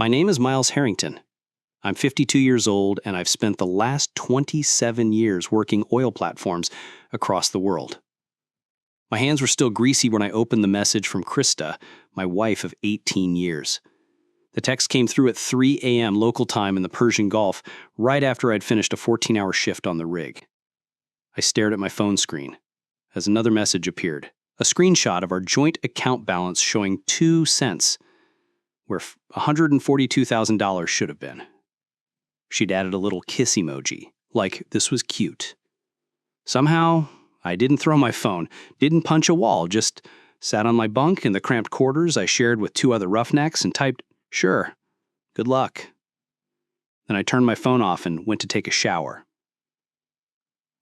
My name is Miles Harrington. I'm 52 years old, and I've spent the last 27 years working oil platforms across the world. My hands were still greasy when I opened the message from Krista, my wife of 18 years. The text came through at 3 a.m. local time in the Persian Gulf, right after I'd finished a 14-hour shift on the rig. I stared at my phone screen as another message appeared, a screenshot of our joint account balance showing 2 cents, where $142,000 should have been. She'd added a little kiss emoji, like this was cute. Somehow, I didn't throw my phone, didn't punch a wall, just sat on my bunk in the cramped quarters I shared with 2 other roughnecks and typed, "Sure, good luck." Then I turned my phone off and went to take a shower.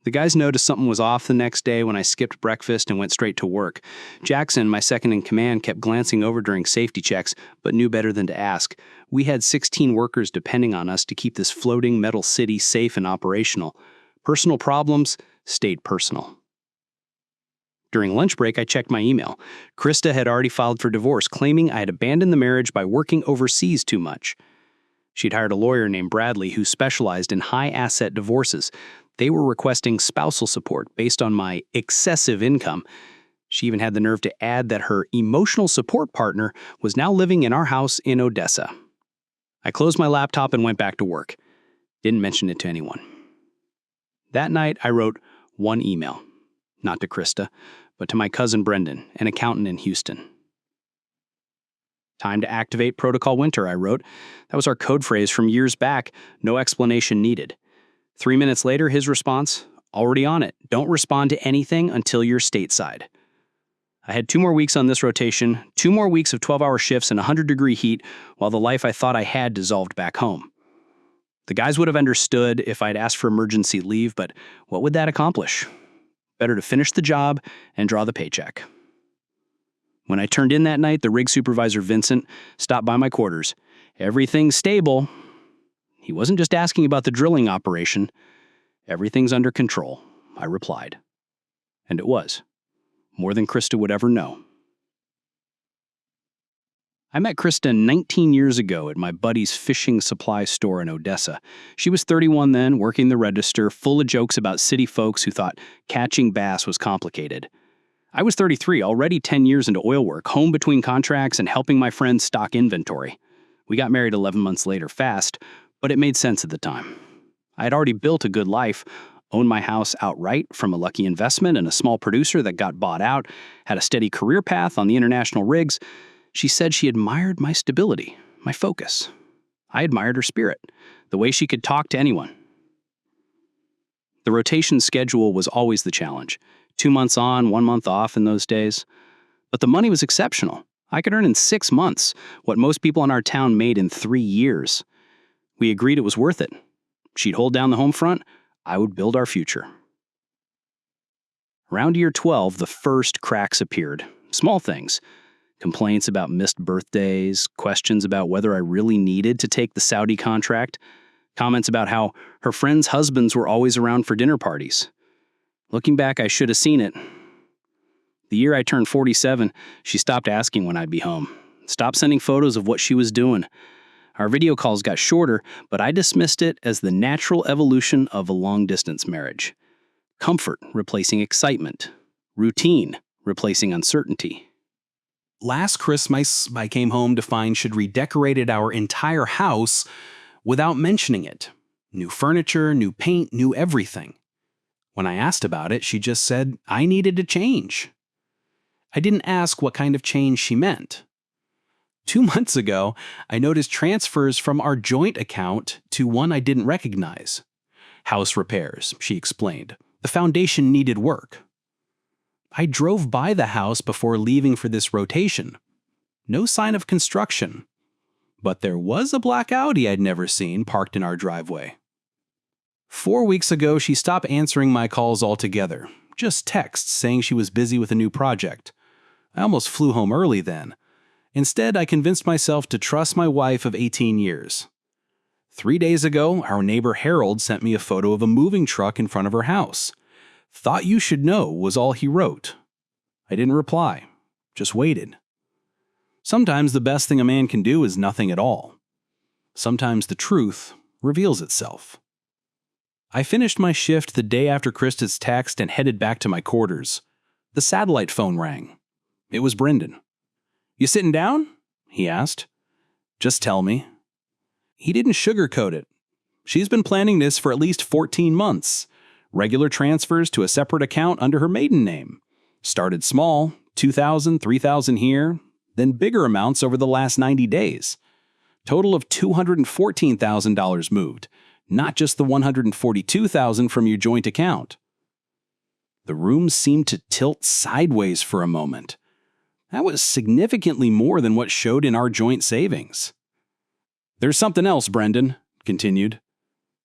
The guys noticed something was off the next day when I skipped breakfast and went straight to work. Jackson, my second in command, kept glancing over during safety checks, but knew better than to ask. We had 16 workers depending on us to keep this floating metal city safe and operational. Personal problems stayed personal. During lunch break, I checked my email. Krista had already filed for divorce, claiming I had abandoned the marriage by working overseas too much. She'd hired a lawyer named Bradley who specialized in high-asset divorces. They were requesting spousal support based on my excessive income. She even had the nerve to add that her emotional support partner was now living in our house in Odessa. I closed my laptop and went back to work. Didn't mention it to anyone. That night, I wrote one email. Not to Krista, but to my cousin Brendan, an accountant in Houston. "Time to activate Protocol Winter," I wrote. That was our code phrase from years back, no explanation needed. 3 minutes later, his response, "Already on it. Don't respond to anything until you're stateside." I had 2 more weeks on this rotation, 2 more weeks of 12-hour shifts in 100-degree heat, while the life I thought I had dissolved back home. The guys would have understood if I'd asked for emergency leave, but what would that accomplish? Better to finish the job and draw the paycheck. When I turned in that night, the rig supervisor, Vincent, stopped by my quarters. "Everything's stable." He wasn't just asking about the drilling operation. "Everything's under control," I replied. And it was. More than Krista would ever know. I met Krista 19 years ago at my buddy's fishing supply store in Odessa. She was 31 then, working the register, full of jokes about city folks who thought catching bass was complicated. I was 33, already 10 years into oil work, home between contracts and helping my friends stock inventory. We got married 11 months later fast, but it made sense at the time. I had already built a good life, owned my house outright from a lucky investment and a small producer that got bought out, had a steady career path on the international rigs. She said she admired my stability, my focus. I admired her spirit, the way she could talk to anyone. The rotation schedule was always the challenge. 2 months on, 1 month off in those days. But the money was exceptional. I could earn in 6 months what most people in our town made in 3 years. We agreed it was worth it. She'd hold down the home front, I would build our future. Around year 12, the first cracks appeared. Small things. Complaints about missed birthdays, questions about whether I really needed to take the Saudi contract, comments about how her friends' husbands were always around for dinner parties. Looking back, I should have seen it. The year I turned 47, she stopped asking when I'd be home, stopped sending photos of what she was doing. Our video calls got shorter, but I dismissed it as the natural evolution of a long-distance marriage. Comfort replacing excitement. Routine replacing uncertainty. Last Christmas, I came home to find she'd redecorated our entire house without mentioning it. New furniture, new paint, new everything. When I asked about it, she just said I needed a change. I didn't ask what kind of change she meant. 2 months ago, I noticed transfers from our joint account to one I didn't recognize. House repairs, she explained. The foundation needed work. I drove by the house before leaving for this rotation. No sign of construction. But there was a black Audi I'd never seen parked in our driveway. 4 weeks ago, she stopped answering my calls altogether. Just texts saying she was busy with a new project. I almost flew home early then. Instead, I convinced myself to trust my wife of 18 years. 3 days ago, our neighbor Harold sent me a photo of a moving truck in front of her house. "Thought you should know" was all he wrote. I didn't reply, just waited. Sometimes the best thing a man can do is nothing at all. Sometimes the truth reveals itself. I finished my shift the day after Krista's text and headed back to my quarters. The satellite phone rang. It was Brendan. "You sitting down?" he asked. "Just tell me." He didn't sugarcoat it. She's been planning this for at least 14 months. Regular transfers to a separate account under her maiden name. Started small, $2,000, $3,000 here, then bigger amounts over the last 90 days. Total of $214,000 moved, not just the $142,000 from your joint account. The room seemed to tilt sideways for a moment. That was significantly more than what showed in our joint savings. "There's something else," Brendan continued.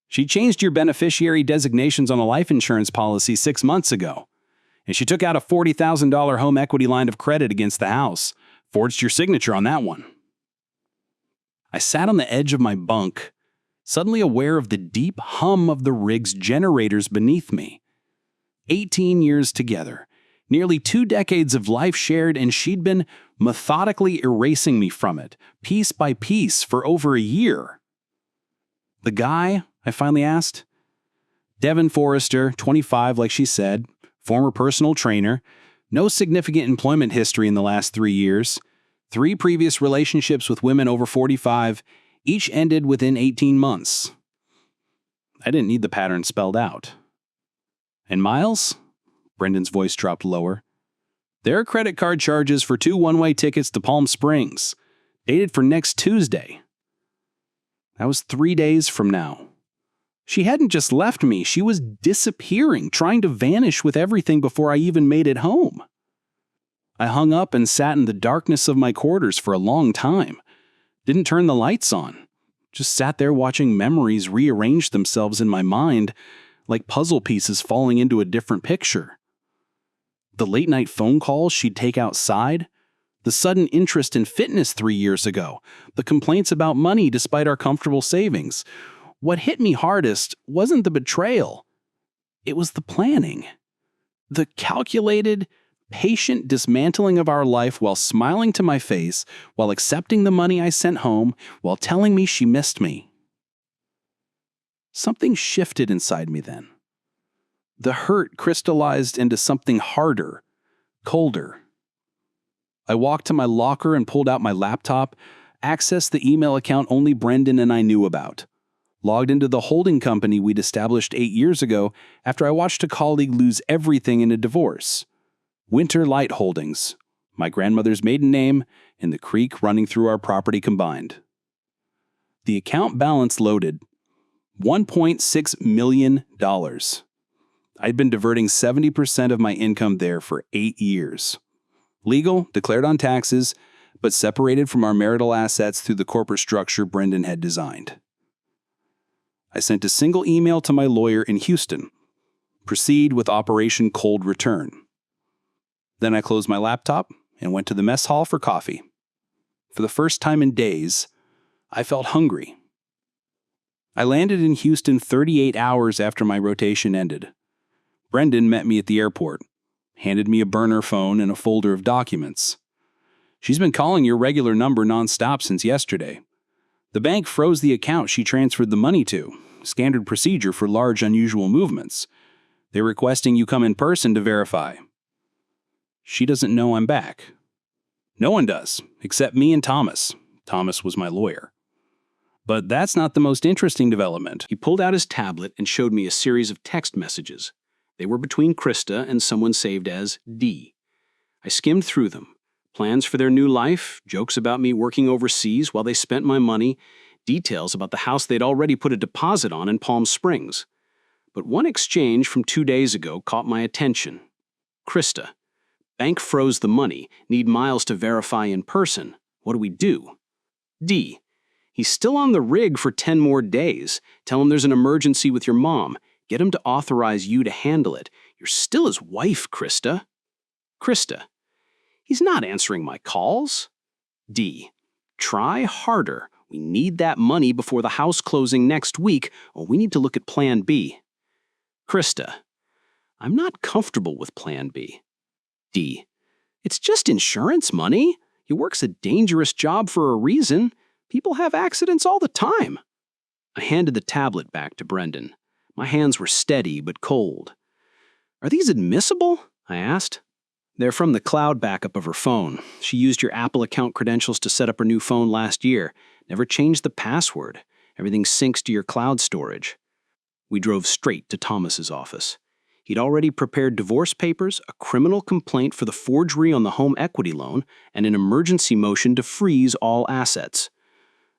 "She changed your beneficiary designations on a life insurance policy 6 months ago, and she took out a $40,000 home equity line of credit against the house, forged your signature on that one." I sat on the edge of my bunk, suddenly aware of the deep hum of the rig's generators beneath me. 18 years together, nearly 2 decades of life shared, and she'd been methodically erasing me from it, piece by piece, for over a year. "The guy?" I finally asked. "Devin Forrester, 25 like she said, former personal trainer, no significant employment history in the last 3 years, 3 previous relationships with women over 45, each ended within 18 months. I didn't need the pattern spelled out. "And Miles?" Brendan's voice dropped lower. "There are credit card charges for 2 one-way tickets to Palm Springs, dated for next Tuesday." That was 3 days from now. She hadn't just left me, she was disappearing, trying to vanish with everything before I even made it home. I hung up and sat in the darkness of my quarters for a long time. Didn't turn the lights on. Just sat there watching memories rearrange themselves in my mind like puzzle pieces falling into a different picture. The late-night phone calls she'd take outside, the sudden interest in fitness 3 years ago, the complaints about money despite our comfortable savings. What hit me hardest wasn't the betrayal. It was the planning. The calculated, patient dismantling of our life while smiling to my face, while accepting the money I sent home, while telling me she missed me. Something shifted inside me then. The hurt crystallized into something harder, colder. I walked to my locker and pulled out my laptop, accessed the email account only Brendan and I knew about, logged into the holding company we'd established 8 years ago after I watched a colleague lose everything in a divorce. Winter Light Holdings, my grandmother's maiden name, and the creek running through our property combined. The account balance loaded. $1.6 million. I'd been diverting 70% of my income there for 8 years. Legal, declared on taxes, but separated from our marital assets through the corporate structure Brendan had designed. I sent a single email to my lawyer in Houston. Proceed with Operation Cold Return. Then I closed my laptop and went to the mess hall for coffee. For the first time in days, I felt hungry. I landed in Houston 38 hours after my rotation ended. Brendan met me at the airport, handed me a burner phone and a folder of documents. "She's been calling your regular number nonstop since yesterday. The bank froze the account she transferred the money to, standard procedure for large unusual movements. They're requesting you come in person to verify." She doesn't know I'm back. No one does, except me and Thomas. Thomas was my lawyer. But that's not the most interesting development. He pulled out his tablet and showed me a series of text messages. They were between Krista and someone saved as D. I skimmed through them. Plans for their new life, jokes about me working overseas while they spent my money, details about the house they'd already put a deposit on in Palm Springs. But one exchange from 2 days ago caught my attention. Krista. Bank froze the money. Need Miles to verify in person. What do we do? D. He's still on the rig for 10 more days. Tell him there's an emergency with your mom. Get him to authorize you to handle it. You're still his wife, Krista. Krista. He's not answering my calls. D. Try harder. We need that money before the house closing next week, or we need to look at Plan B. Krista. I'm not comfortable with Plan B. D. It's just insurance money. He works a dangerous job for a reason. People have accidents all the time. I handed the tablet back to Brendan. My hands were steady but cold. Are these admissible? I asked. They're from the cloud backup of her phone. She used your Apple account credentials to set up her new phone last year. Never changed the password. Everything syncs to your cloud storage. We drove straight to Thomas's office. He'd already prepared divorce papers, a criminal complaint for the forgery on the home equity loan, and an emergency motion to freeze all assets.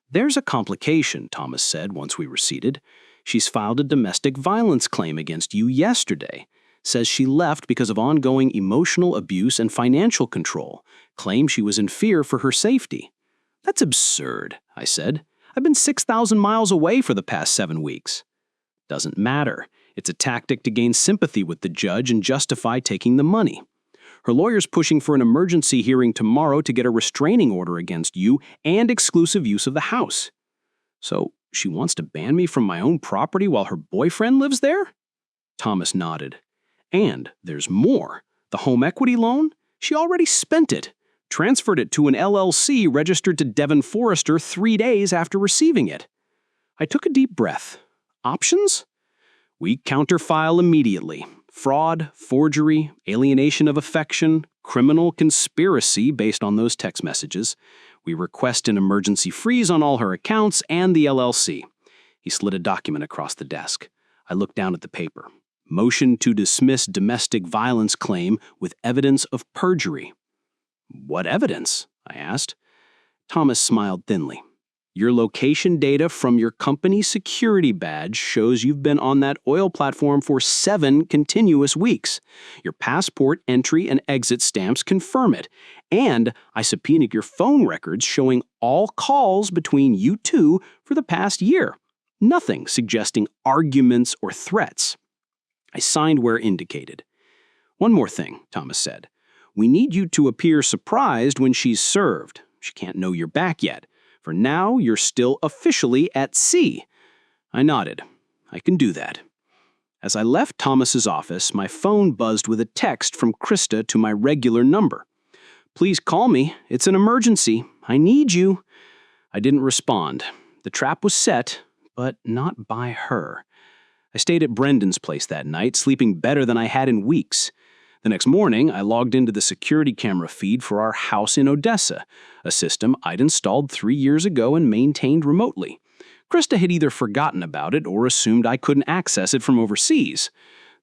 There's a complication, Thomas said once we were seated. She's filed a domestic violence claim against you yesterday. Says she left because of ongoing emotional abuse and financial control. Claims she was in fear for her safety. That's absurd, I said. I've been 6,000 miles away for the past 7 weeks. Doesn't matter. It's a tactic to gain sympathy with the judge and justify taking the money. Her lawyer's pushing for an emergency hearing tomorrow to get a restraining order against you and exclusive use of the house. So she wants to ban me from my own property while her boyfriend lives there? Thomas nodded. And there's more. The home equity loan? She already spent it. Transferred it to an LLC registered to Devon Forrester 3 days after receiving it. I took a deep breath. Options? We counterfile immediately. Fraud, forgery, alienation of affection, criminal conspiracy based on those text messages. We request an emergency freeze on all her accounts and the LLC. He slid a document across the desk. I looked down at the paper. Motion to dismiss domestic violence claim with evidence of perjury. What evidence? I asked. Thomas smiled thinly. Your location data from your company's security badge shows you've been on that oil platform for 7 continuous weeks. Your passport entry and exit stamps confirm it. And I subpoenaed your phone records showing all calls between you two for the past year. Nothing suggesting arguments or threats. I signed where indicated. One more thing, Thomas said. We need you to appear surprised when she's served. She can't know you're back yet. For now, you're still officially at sea. I nodded. I can do that. As I left Thomas's office, my phone buzzed with a text from Krista to my regular number. Please call me. It's an emergency. I need you. I didn't respond. The trap was set, but not by her. I stayed at Brendan's place that night, sleeping better than I had in weeks. The next morning, I logged into the security camera feed for our house in Odessa, a system I'd installed 3 years ago and maintained remotely. Krista had either forgotten about it or assumed I couldn't access it from overseas.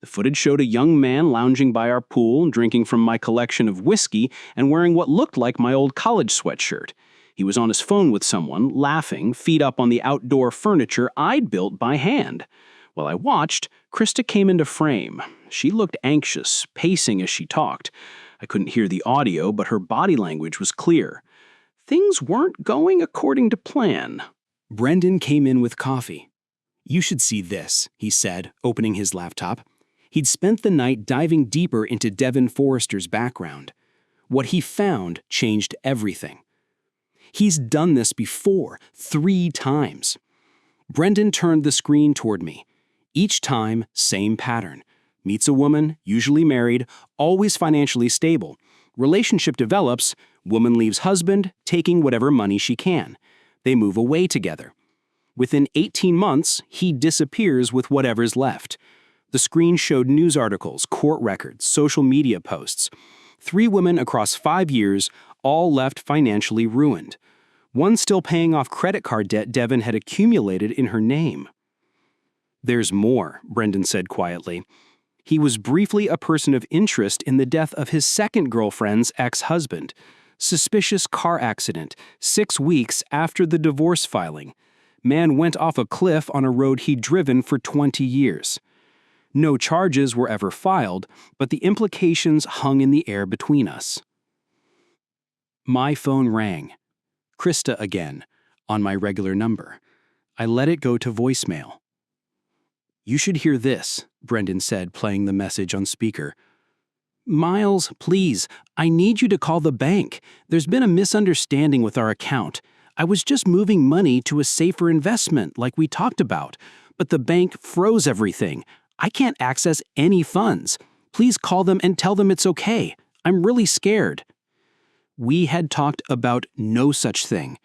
The footage showed a young man lounging by our pool, drinking from my collection of whiskey and wearing what looked like my old college sweatshirt. He was on his phone with someone, laughing, feet up on the outdoor furniture I'd built by hand. While I watched, Krista came into frame. She looked anxious, pacing as she talked. I couldn't hear the audio, but her body language was clear. Things weren't going according to plan. Brendan came in with coffee. You should see this, he said, opening his laptop. He'd spent the night diving deeper into Devon Forrester's background. What he found changed everything. He's done this before, 3 times. Brendan turned the screen toward me. Each time, same pattern. Meets a woman, usually married, always financially stable. Relationship develops, woman leaves husband, taking whatever money she can. They move away together. Within 18 months, he disappears with whatever's left. The screen showed news articles, court records, social media posts. 3 women across 5 years, all left financially ruined. One still paying off credit card debt Devon had accumulated in her name. There's more, Brendan said quietly. He was briefly a person of interest in the death of his second girlfriend's ex-husband. Suspicious car accident, 6 weeks after the divorce filing. Man went off a cliff on a road he'd driven for 20 years. No charges were ever filed, but the implications hung in the air between us. My phone rang. Krista again, on my regular number. I let it go to voicemail. You should hear this, Brendan said, playing the message on speaker. Miles, please, I need you to call the bank. There's been a misunderstanding with our account. I was just moving money to a safer investment like we talked about, but the bank froze everything. I can't access any funds. Please call them and tell them it's okay. I'm really scared. We had talked about no such thing.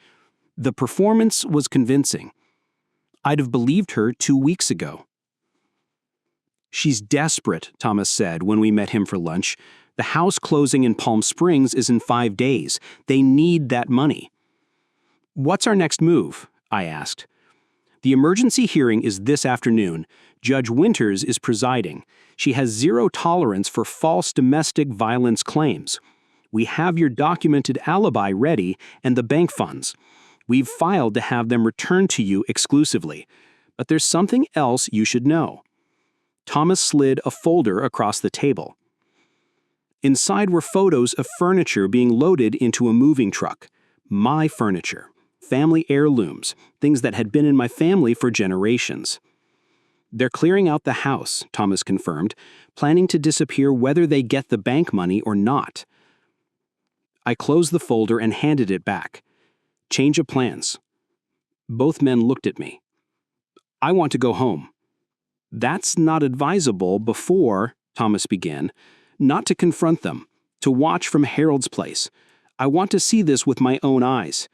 The performance was convincing. I'd have believed her 2 weeks ago. "She's desperate," Thomas said when we met him for lunch. "The house closing in Palm Springs is in 5 days. They need that money." "What's our next move?" I asked. "The emergency hearing is this afternoon. Judge Winters is presiding. She has zero tolerance for false domestic violence claims. We have your documented alibi ready and the bank funds. We've filed to have them returned to you exclusively. But there's something else you should know." Thomas slid a folder across the table. Inside were photos of furniture being loaded into a moving truck. My furniture. Family heirlooms, things that had been in my family for generations. "They're clearing out the house," Thomas confirmed, "planning to disappear whether they get the bank money or not." I closed the folder and handed it back. "Change of plans." Both men looked at me. "I want to go home." "That's not advisable before," Thomas began. "Not to confront them, to watch from Harold's place. I want to see this with my own eyes."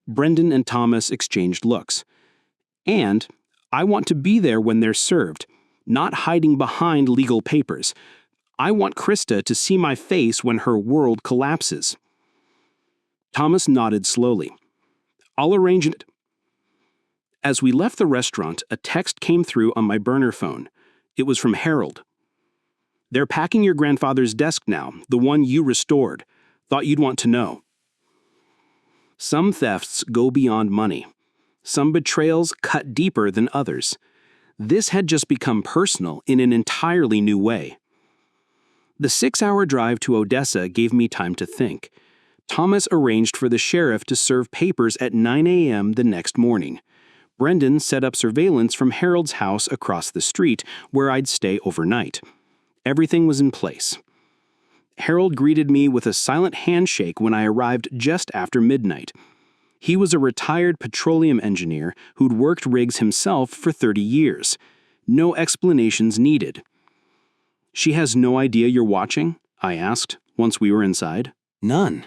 Brendan and Thomas exchanged looks. "And I want to be there when they're served, not hiding behind legal papers. I want Krista to see my face when her world collapses." Thomas nodded slowly. "I'll arrange it." As we left the restaurant, a text came through on my burner phone. It was from Harold. "They're packing your grandfather's desk now, the one you restored. Thought you'd want to know." Some thefts go beyond money. Some betrayals cut deeper than others. This had just become personal in an entirely new way. The 6-hour drive to Odessa gave me time to think. Thomas arranged for the sheriff to serve papers at 9 a.m. the next morning. Brendan set up surveillance from Harold's house across the street, where I'd stay overnight. Everything was in place. Harold greeted me with a silent handshake when I arrived just after midnight. He was a retired petroleum engineer who'd worked rigs himself for 30 years. No explanations needed. "She has no idea you're watching?" I asked, once we were inside. None.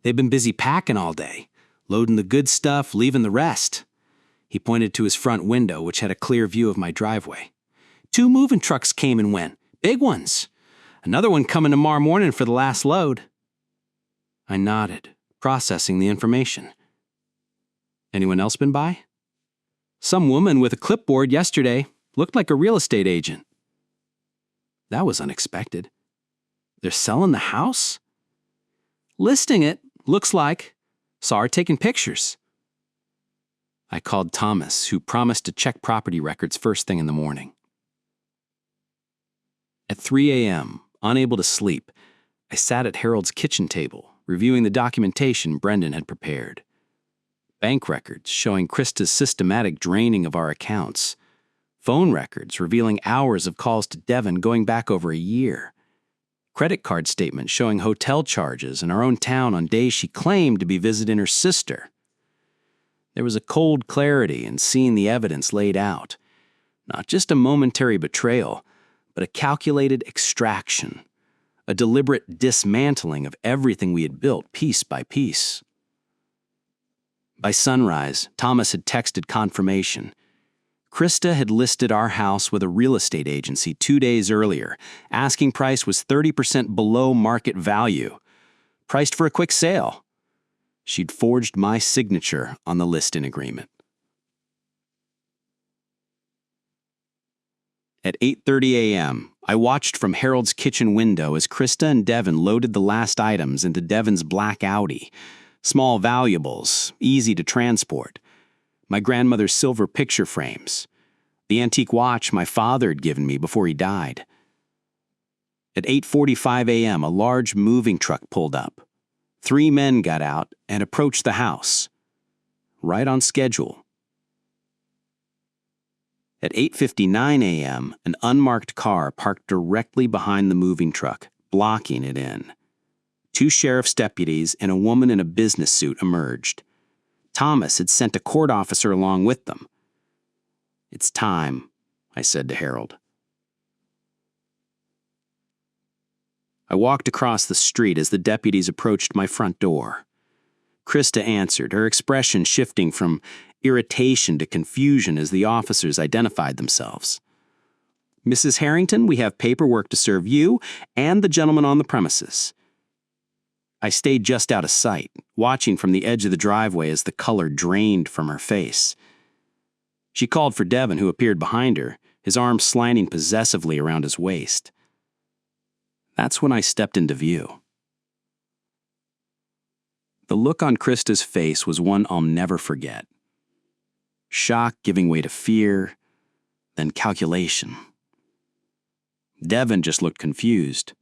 They've been busy packing all day, loading the good stuff, leaving the rest. He pointed to his front window, which had a clear view of my driveway. 2 moving trucks came and went, big ones. Another one coming tomorrow morning for the last load. I nodded, processing the information. Anyone else been by? Some woman with a clipboard yesterday. Looked like a real estate agent. That was unexpected. They're selling the house? Listing it, looks like. Saw her taking pictures. I called Thomas, who promised to check property records first thing in the morning. At 3 a.m., unable to sleep, I sat at Harold's kitchen table, reviewing the documentation Brendan had prepared. Bank records showing Krista's systematic draining of our accounts. Phone records revealing hours of calls to Devon going back over a year. Credit card statements showing hotel charges in our own town on days she claimed to be visiting her sister. There was a cold clarity in seeing the evidence laid out. Not just a momentary betrayal, but a calculated extraction, a deliberate dismantling of everything we had built piece by piece. By sunrise, Thomas had texted confirmation. Krista had listed our house with a real estate agency 2 days earlier. Asking price was 30% below market value. Priced for a quick sale. She'd forged my signature on the listing agreement. At 8:30 a.m., I watched from Harold's kitchen window as Krista and Devon loaded the last items into Devon's black Audi. Small valuables, easy to transport. My grandmother's silver picture frames. The antique watch my father had given me before he died. At 8:45 a.m., a large moving truck pulled up. 3 men got out and approached the house. Right on schedule. At 8:59 a.m., an unmarked car parked directly behind the moving truck, blocking it in. 2 sheriff's deputies and a woman in a business suit emerged. Thomas had sent a court officer along with them. "It's time," I said to Harold. I walked across the street as the deputies approached my front door. Krista answered, her expression shifting from irritation to confusion as the officers identified themselves. Mrs. Harrington, we have paperwork to serve you and the gentleman on the premises. I stayed just out of sight, watching from the edge of the driveway as the color drained from her face. She called for Devin, who appeared behind her, his arm slanting possessively around his waist. That's when I stepped into view. The look on Krista's face was one I'll never forget. Shock giving way to fear, then calculation. Devin just looked confused.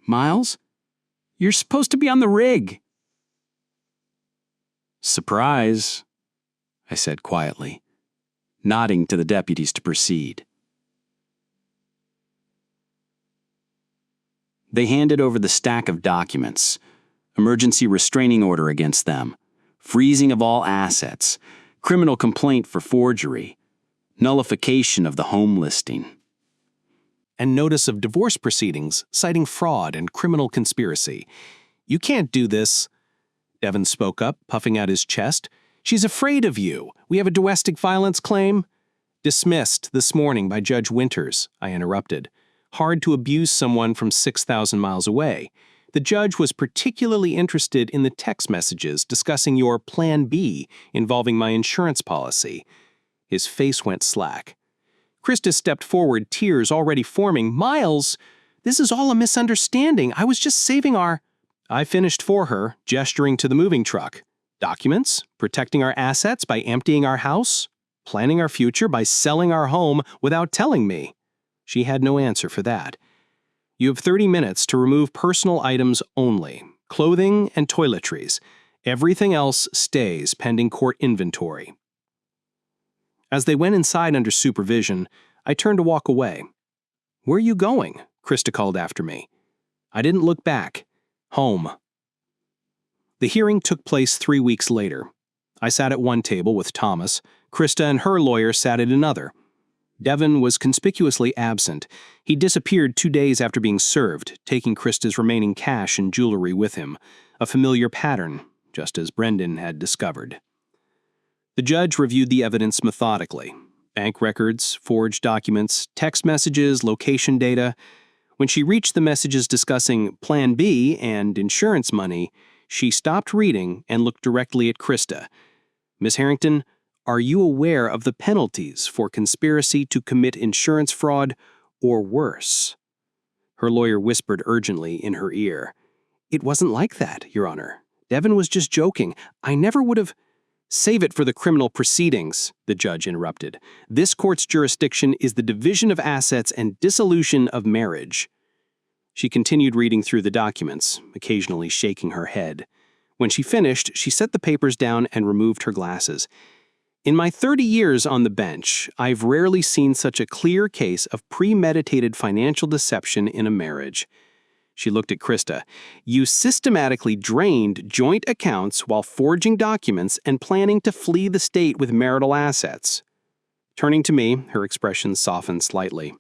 Miles? You're supposed to be on the rig. Surprise, I said quietly, nodding to the deputies to proceed. They handed over the stack of documents, emergency restraining order against them, freezing of all assets, criminal complaint for forgery, nullification of the home listing, and notice of divorce proceedings citing fraud and criminal conspiracy. You can't do this. Devin spoke up, puffing out his chest. She's afraid of you. We have a domestic violence claim. Dismissed this morning by Judge Winters, I interrupted. Hard to abuse someone from 6,000 miles away. The judge was particularly interested in the text messages discussing your Plan B involving my insurance policy. His face went slack. Krista stepped forward, tears already forming. Miles, this is all a misunderstanding. I was just saving our... I finished for her, gesturing to the moving truck. Documents, protecting our assets by emptying our house, planning our future by selling our home without telling me. She had no answer for that. You have 30 minutes to remove personal items only, clothing and toiletries. Everything else stays pending court inventory. As they went inside under supervision, I turned to walk away. Where are you going? Krista called after me. I didn't look back. Home. The hearing took place 3 weeks later. I sat at one table with Thomas. Krista and her lawyer sat at another. Devin was conspicuously absent. He disappeared 2 days after being served, taking Krista's remaining cash and jewelry with him, a familiar pattern, just as Brendan had discovered. The judge reviewed the evidence methodically. Bank records, forged documents, text messages, location data. When she reached the messages discussing Plan B and insurance money, she stopped reading and looked directly at Krista. Ms. Harrington, are you aware of the penalties for conspiracy to commit insurance fraud or worse? Her lawyer whispered urgently in her ear. It wasn't like that, Your Honor. Devin was just joking. I never would have... Save it for the criminal proceedings, the judge interrupted. This court's jurisdiction is the division of assets and dissolution of marriage. She continued reading through the documents, occasionally shaking her head. When she finished, she set the papers down and removed her glasses. In my 30 years on the bench, I've rarely seen such a clear case of premeditated financial deception in a marriage. She looked at Krista. You systematically drained joint accounts while forging documents and planning to flee the state with marital assets. Turning to me, her expression softened slightly.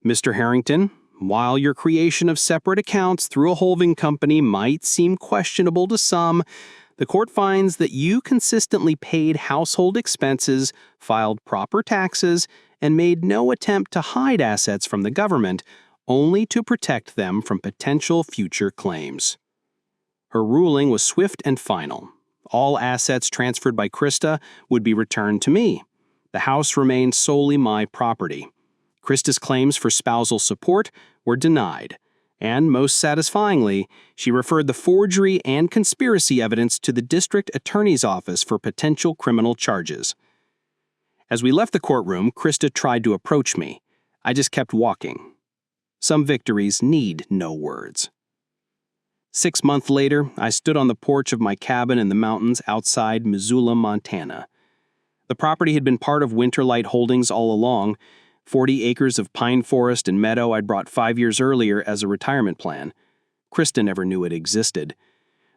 Mr. Harrington, while your creation of separate accounts through a holding company might seem questionable to some, the court finds that you consistently paid household expenses, filed proper taxes, and made no attempt to hide assets from the government, only to protect them from potential future claims. Her ruling was swift and final. All assets transferred by Krista would be returned to me. The house remained solely my property. Krista's claims for spousal support were denied, and most satisfyingly, she referred the forgery and conspiracy evidence to the district attorney's office for potential criminal charges. As we left the courtroom, Krista tried to approach me. I just kept walking. Some victories need no words. 6 months later, I stood on the porch of my cabin in the mountains outside Missoula, Montana. The property had been part of Winterlight Holdings all along, 40 acres of pine forest and meadow I'd brought 5 years earlier as a retirement plan. Krista never knew it existed.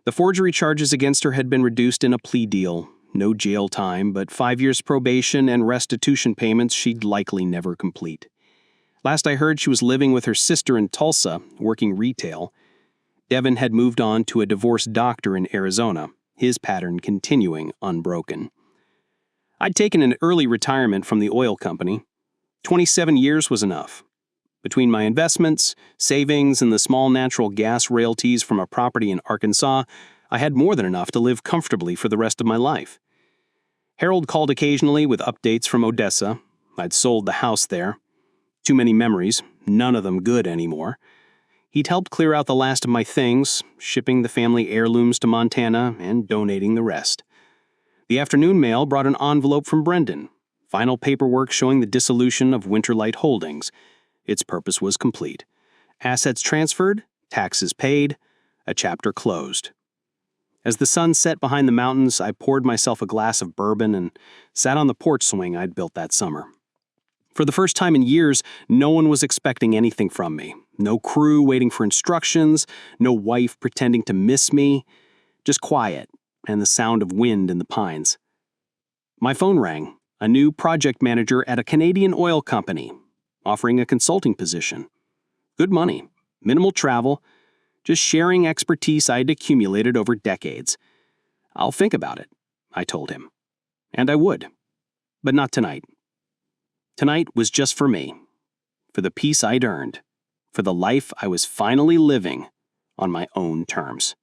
The forgery charges against her had been reduced in a plea deal. No jail time, but 5 years probation and restitution payments she'd likely never complete. Last I heard, she was living with her sister in Tulsa, working retail. Devin had moved on to a divorced doctor in Arizona, his pattern continuing unbroken. I'd taken an early retirement from the oil company. 27 years was enough. Between my investments, savings, and the small natural gas royalties from a property in Arkansas, I had more than enough to live comfortably for the rest of my life. Harold called occasionally with updates from Odessa. I'd sold the house there. Too many memories, none of them good anymore. He'd helped clear out the last of my things, shipping the family heirlooms to Montana and donating the rest. The afternoon mail brought an envelope from Brendan, final paperwork showing the dissolution of Winterlight Holdings. Its purpose was complete. Assets transferred, taxes paid, a chapter closed. As the sun set behind the mountains, I poured myself a glass of bourbon and sat on the porch swing I'd built that summer. For the first time in years, no one was expecting anything from me. No crew waiting for instructions, no wife pretending to miss me. Just quiet and the sound of wind in the pines. My phone rang, a new project manager at a Canadian oil company, offering a consulting position. Good money, minimal travel, just sharing expertise I'd accumulated over decades. I'll think about it, I told him. And I would. But not tonight. Tonight was just for me, for the peace I'd earned, for the life I was finally living on my own terms.